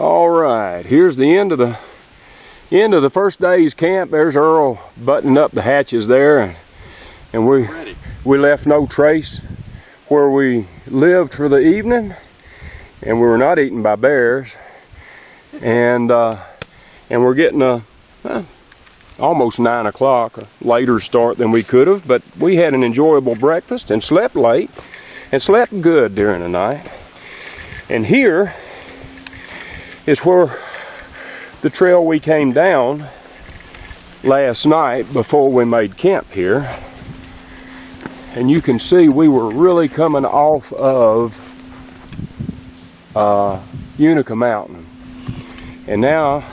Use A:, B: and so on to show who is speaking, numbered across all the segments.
A: All right, here's the end of the first day's camp. There's Earl buttoning up the hatches there, and we left no trace where we lived for the evening, and we were not eaten by bears, and we're getting a almost 9 o'clock, a later start than we could have, but we had an enjoyable breakfast and slept late and slept good during the night. And here is where the trail we came down last night before we made camp here. And you can see we were really coming off of Unica Mountain. And now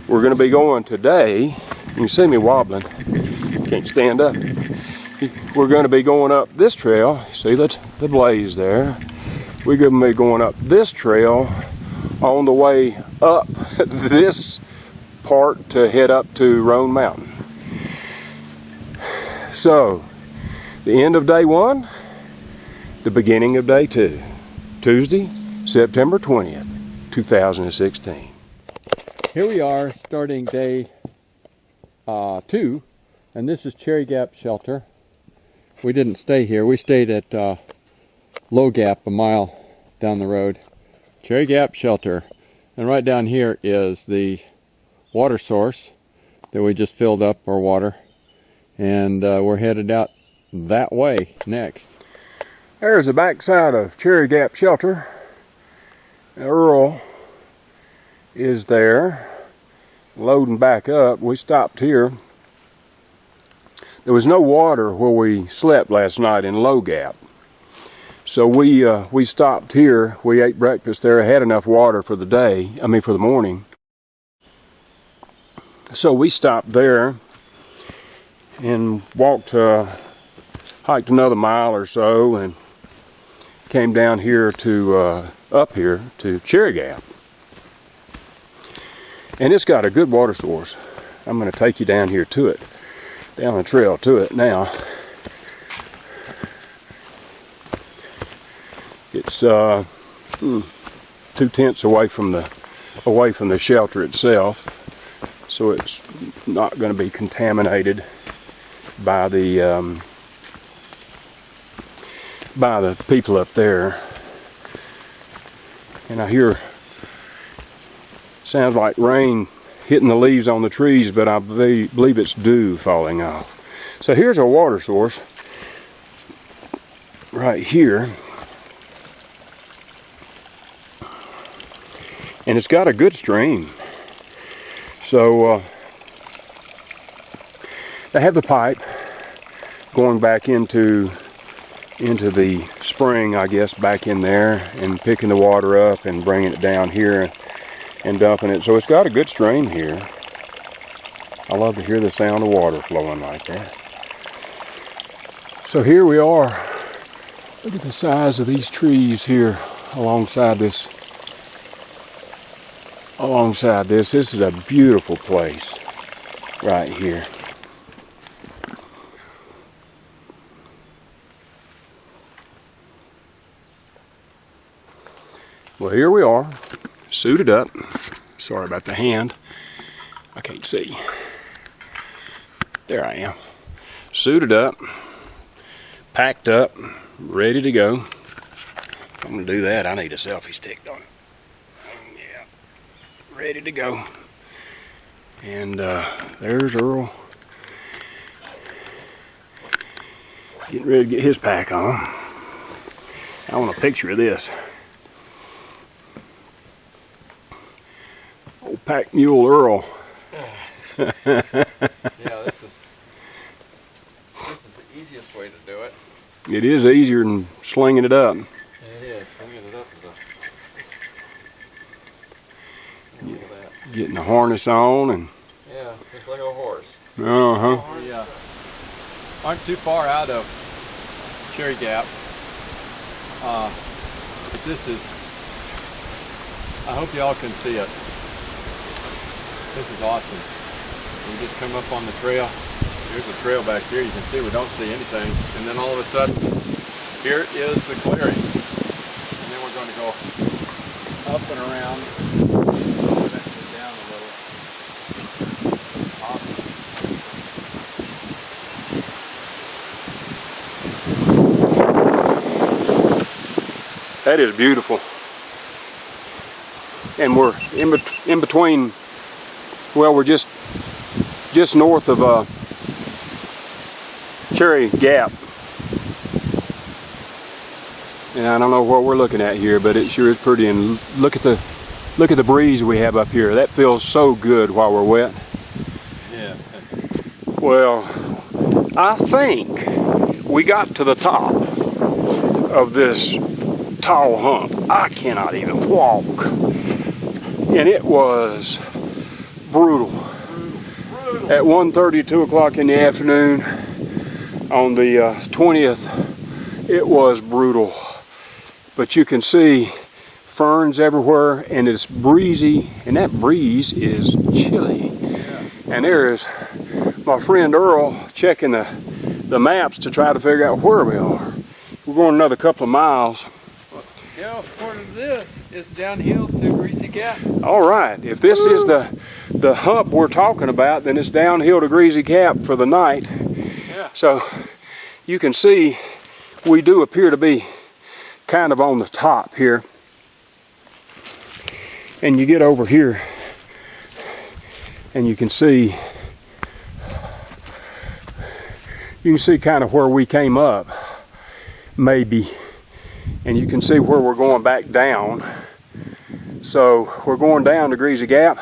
A: we're going to be going today. You can see me wobbling. Can't stand up. We're going to be going up this trail. See the blaze there. We're going to be going up this trail on the way up this part to head up to Roan Mountain. So, the end of day 1, the beginning of day 2. Tuesday, September 20th, 2016. Here we are starting day 2, and this is Cherry Gap Shelter. We didn't stay here. We stayed at Low Gap, a mile down the road. Cherry Gap Shelter. And right down here is the water source that we just filled up our water. And we're headed out that way next. There's the backside of Cherry Gap Shelter. Earl is there loading back up. We stopped here. There was no water where we slept last night in Low Gap. So we stopped here. We ate breakfast there. Had enough water for the day. For the morning. So we stopped there and hiked another mile or so, and came down here to up here to Cherry Gap. And it's got a good water source. I'm going to take you down here to it, down the trail to it now. It's 2/10 away from the shelter itself, so it's not going to be contaminated by the people up there. And I hear sounds like rain hitting the leaves on the trees, but I believe it's dew falling off. So here's our water source right here. And it's got a good stream. So they have the pipe going back into the spring, I guess, back in there, and picking the water up and bringing it down here and dumping it. So it's got a good stream here. I love to hear the sound of water flowing like that. So here we are. Look at the size of these trees here alongside this. This is a beautiful place right here. Well, here we are, suited up. Sorry about the hand. I can't see. There I am. Suited up, packed up, ready to go. If I'm going to do that, I need a selfie stick, don't I? Ready to go. And there's Earl getting ready to get his pack on. I want a picture of this. Old pack mule Earl.
B: Yeah, this is the easiest way to do it.
A: It is easier than slinging it up.
B: It is, slinging it up is
A: Getting the harness on and
B: yeah, just like a horse.
A: We
B: aren't too far out of Cherry Gap, but this is. I hope y'all can see it. This is awesome. We just come up on the trail. Here's the trail back here. You can see we don't see anything, and then all of a sudden, here is the clearing, and then we're going to go up and around. Oh, that goes down a little. Awesome.
A: That is beautiful. And we're in between, well, we're just north of Cherry Gap. And I don't know what we're looking at here, but it sure is pretty. And look at the breeze we have up here. That feels so good while we're wet.
B: Yeah.
A: Well, I think we got to the top of this tall hump. I cannot even walk. And it was brutal. At 1:30, 2 o'clock in the afternoon on the 20th, it was brutal. But you can see ferns everywhere, and it's breezy, and that breeze is chilly.
B: Yeah.
A: And there is my friend Earl checking the maps to try to figure out where we are. We're going another couple of miles.
B: Yeah, according to this, it's downhill to Greasy Gap.
A: All right, if this is the hump we're talking about, then it's downhill to Greasy Gap for the night.
B: Yeah.
A: So you can see we do appear to be kind of on the top here. And you get over here and you can see kind of where we came up, maybe. And you can see where we're going back down. So we're going down to Greasy Gap.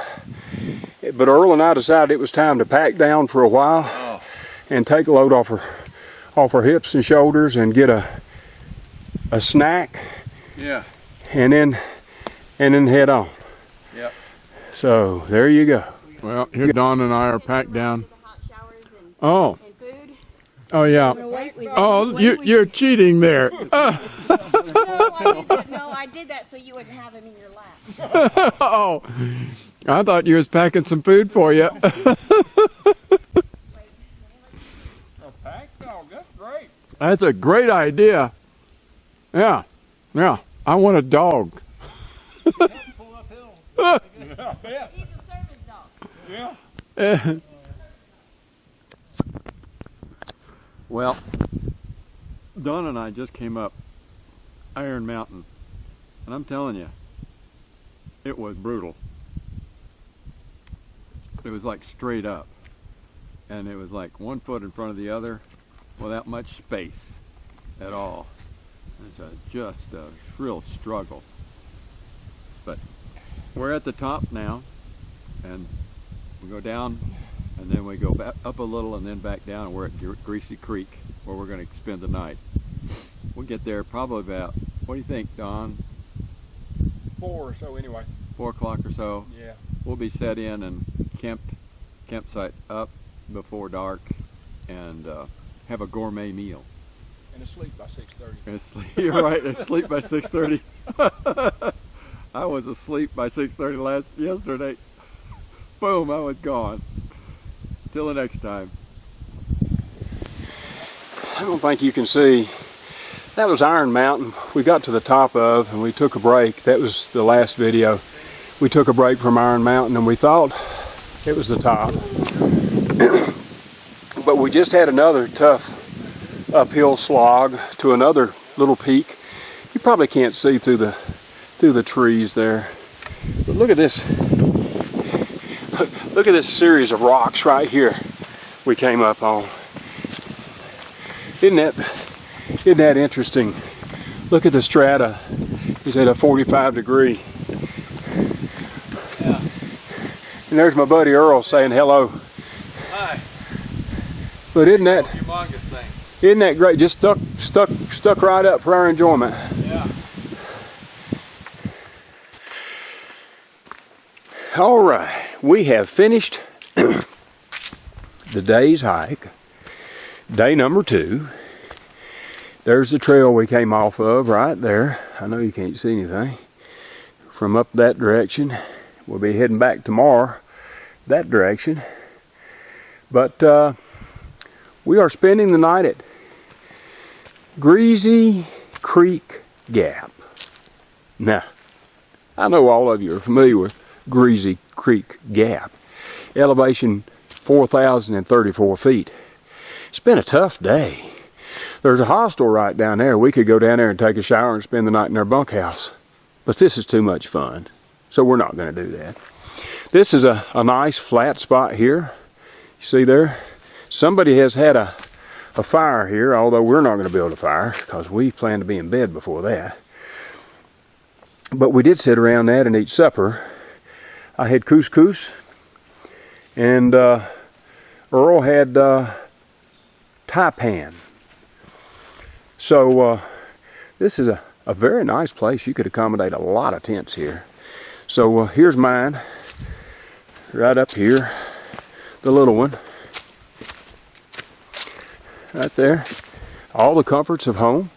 A: But Earl and I decided it was time to pack down for a while and take a load off our hips and shoulders and get a snack.
B: Yeah.
A: And then head on.
B: Yep.
A: So there you go.
B: Well, here Dawn and I are packed down.
C: Oh.
B: Oh.
C: Oh yeah. Oh, you're cheating there.
D: No, I did that so you wouldn't have him in your lap.
C: Oh, I thought you was packing some food for you.
B: A pack dog, that's great.
C: That's a great idea. Yeah, yeah. I want a dog.
B: Pull uphill. Yeah, I bet.
D: He's a service dog.
B: Yeah.
C: Well, Dawn and I just came up Iron Mountain, and I'm telling you, it was brutal. It was like straight up, and it was like 1 foot in front of the other without much space at all. It's just a real struggle. But we're at the top now, and we go down, and then we go back up a little and then back down, and we're at Greasy Creek, where we're going to spend the night. We'll get there probably about, what do you think, Don?
A: 4 or so anyway.
C: 4 o'clock or so.
A: Yeah.
C: We'll be set in and campsite up before dark, and have a gourmet meal.
A: And asleep by 6:30.
C: And you're right, asleep by 6:30. I was asleep by 6:30 yesterday. Boom, I was gone. Till the next time.
A: I don't think you can see. That was Iron Mountain. We got to the top of, and we took a break. That was the last video. We took a break from Iron Mountain, and we thought it was the top. But we just had another tough uphill slog to another little peak. You probably can't see through the trees there. But look at this. Look at this series of rocks right here we came up on. Isn't that interesting? Look at the strata. It's at a 45 degree.
B: Yeah.
A: And there's my buddy Earl saying hello.
B: Hi.
A: But isn't that
B: Humongous thing.
A: Isn't that great? Just stuck right up for our enjoyment.
B: Yeah.
A: All right, we have finished the day's hike. Day number 2. There's the trail we came off of right there. I know you can't see anything. From up that direction. We'll be heading back tomorrow that direction. But we are spending the night at Greasy Creek Gap. Now, I know all of you are familiar with Greasy Creek Gap. Elevation 4,034 feet. It's been a tough day. There's a hostel right down there. We could go down there and take a shower and spend the night in our bunkhouse. But this is too much fun, so we're not going to do that. This is a nice flat spot here. You see there? Somebody has had a fire here, although we're not going to build a fire because we plan to be in bed before that. But we did sit around that and eat supper. I had couscous, and Earl had taipan. So this is a very nice place. You could accommodate a lot of tents here. So here's mine, right up here, the little one, right there. All the comforts of home.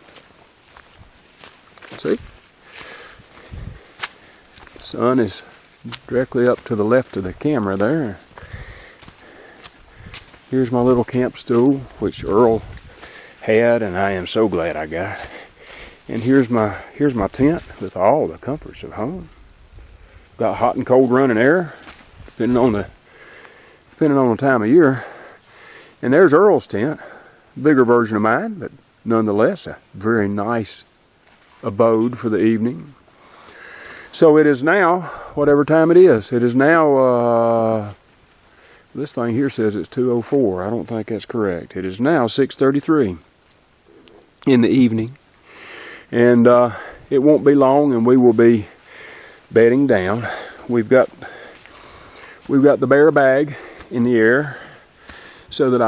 A: See? The sun is directly up to the left of the camera there. Here's my little camp stool, which Earl had, and I am so glad I got. And here's my tent with all the comforts of home. Got hot and cold running air, depending on the time of year. And there's Earl's tent, bigger version of mine, but nonetheless a very nice abode for the evening. So it is now, whatever time it is now, this thing here says it's 2:04. I don't think that's correct. It is now 6:33 in the evening. And it won't be long and we will be bedding down. We've got the bear bag in the air so that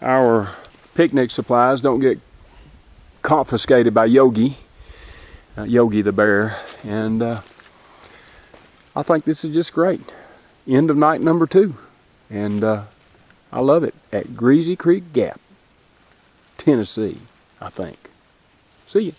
A: our picnic supplies don't get confiscated by Yogi the bear. And I think this is just great. End of night number 2. And I love it at Greasy Creek Gap, Tennessee, I think. See ya.